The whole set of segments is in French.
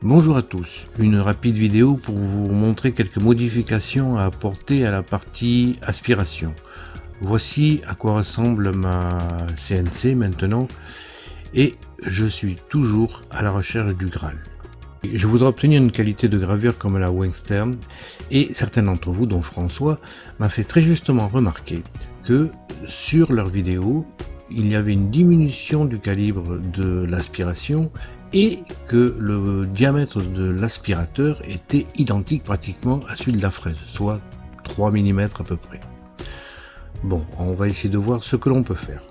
Bonjour à tous, une rapide vidéo pour vous montrer quelques modifications à apporter à la partie aspiration. Voici à quoi ressemble ma CNC maintenant et je suis toujours à la recherche du Graal. Je voudrais obtenir une qualité de gravure comme la Western et certains d'entre vous, dont François, m'a fait très justement remarquer que sur leur vidéo, il y avait une diminution du calibre de l'aspiration et que le diamètre de l'aspirateur était identique pratiquement à celui de la fraise, soit 3 mm à peu près. Bon, on va essayer de voir ce que l'on peut faire.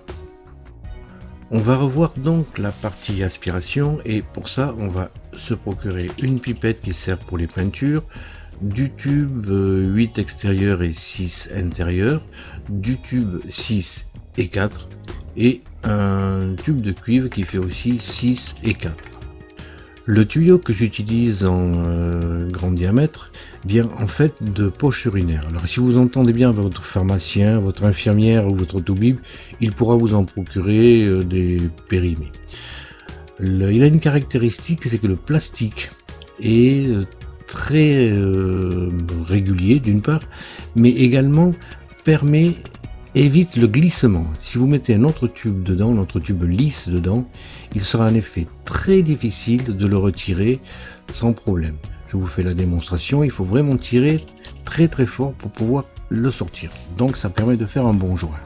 On va revoir donc la partie aspiration et pour ça on va se procurer une pipette qui sert pour les peintures, du tube 8 extérieur et 6 intérieur, du tube 6 et 4 et un tube de cuivre qui fait aussi 6 et 4. Le tuyau que j'utilise en grand diamètre vient en fait de poche urinaire. Alors si vous entendez bien votre pharmacien, votre infirmière ou votre toubib, il pourra vous en procurer des périmés. Il a une caractéristique, c'est que le plastique est très régulier d'une part, mais également évite le glissement. Si vous mettez un autre tube dedans, un autre tube lisse dedans, il sera en effet très difficile de le retirer sans problème. Je vous fais la démonstration, il faut vraiment tirer très très fort pour pouvoir le sortir. Donc ça permet de faire un bon joint.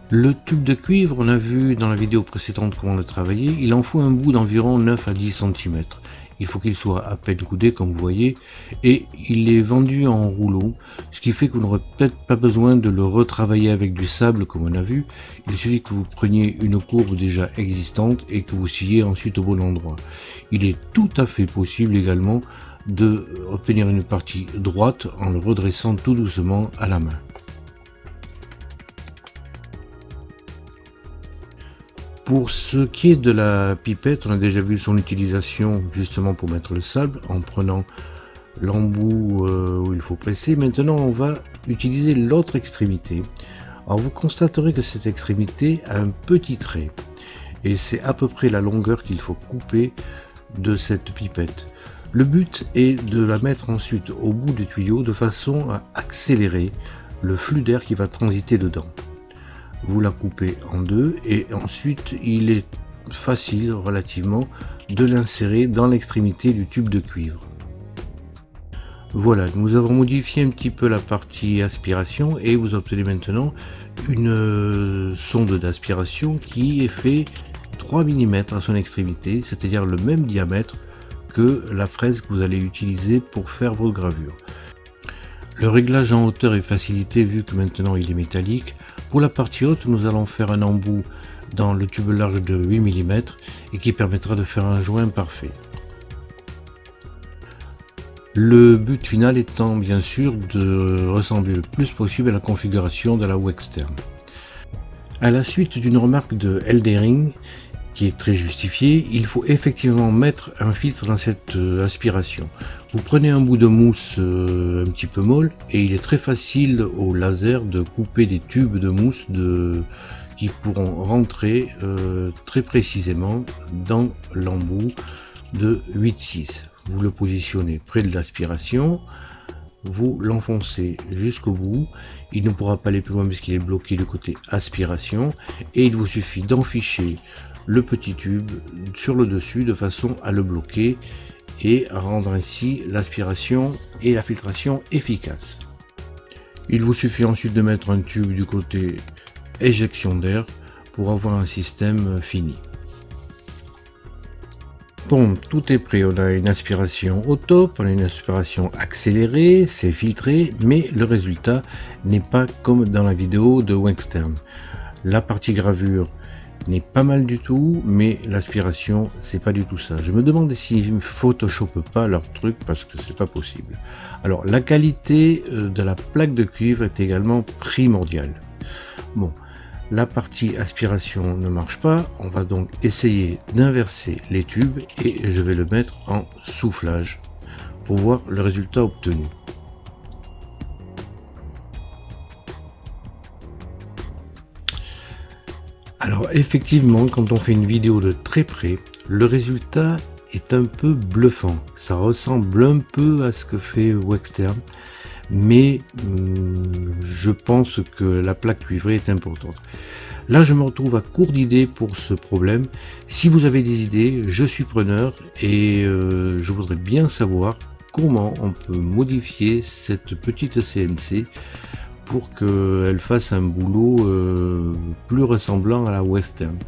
Le tube de cuivre, on a vu dans la vidéo précédente comment le travailler, il en faut un bout d'environ 9 à 10 cm. Il faut qu'il soit à peine coudé comme vous voyez et il est vendu en rouleau, ce qui fait que vous n'aurez peut-être pas besoin de le retravailler avec du sable comme on a vu. Il suffit que vous preniez une courbe déjà existante et que vous sciez ensuite au bon endroit. Il est tout à fait possible également d'obtenir une partie droite en le redressant tout doucement à la main. Pour ce qui est de la pipette, on a déjà vu son utilisation justement pour mettre le sable en prenant l'embout où il faut presser. Maintenant on va utiliser l'autre extrémité. Alors vous constaterez que cette extrémité a un petit trait et c'est à peu près la longueur qu'il faut couper de cette pipette. Le but est de la mettre ensuite au bout du tuyau de façon à accélérer le flux d'air qui va transiter dedans. Vous la coupez en deux et ensuite il est facile relativement de l'insérer dans l'extrémité du tube de cuivre. Voilà, nous avons modifié un petit peu la partie aspiration et vous obtenez maintenant une sonde d'aspiration qui est fait 3 mm à son extrémité, c'est-à-dire le même diamètre que la fraise que vous allez utiliser pour faire votre gravure. Le réglage en hauteur est facilité vu que maintenant il est métallique. Pour la partie haute, nous allons faire un embout dans le tube large de 8 mm et qui permettra de faire un joint parfait. Le but final étant bien sûr de ressembler le plus possible à la configuration de la Western. À la suite d'une remarque de Eldering, qui est très justifiée, il faut effectivement mettre un filtre dans cette aspiration. Vous prenez un bout de mousse un petit peu molle et il est très facile au laser de couper des tubes de mousse qui pourront rentrer très précisément dans l'embout de 8-6. Vous le positionnez près de l'aspiration, vous l'enfoncez jusqu'au bout, il ne pourra pas aller plus loin puisqu'il est bloqué du côté aspiration et il vous suffit d'enficher le petit tube sur le dessus de façon à le bloquer et à rendre ainsi l'aspiration et la filtration efficaces. Il vous suffit ensuite de mettre un tube du côté éjection d'air pour avoir un système fini. Bon, tout est prêt, on a une aspiration au top, on a une aspiration accélérée, c'est filtré, mais le résultat n'est pas comme dans la vidéo de Western. La partie gravure n'est pas mal du tout, mais l'aspiration c'est pas du tout ça. Je me demande s'ils ne photoshopent pas leur truc parce que c'est pas possible. Alors la qualité de la plaque de cuivre est également primordiale. Bon, la partie aspiration ne marche pas, on va donc essayer d'inverser les tubes et je vais le mettre en soufflage pour voir le résultat obtenu. Alors effectivement, quand on fait une vidéo de très près, Le résultat est un peu bluffant. Ça ressemble un peu à ce que fait Wextern, mais je pense que la plaque cuivrée est importante. Là, je me retrouve à court d'idées pour ce problème. Si vous avez des idées, je suis preneur et je voudrais bien savoir comment on peut modifier cette petite CNC pour qu'elle fasse un boulot plus ressemblant à la Western.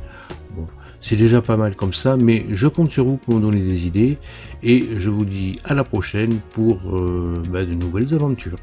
Bon, c'est déjà pas mal comme ça, mais je compte sur vous pour me donner des idées et je vous dis à la prochaine pour de nouvelles aventures.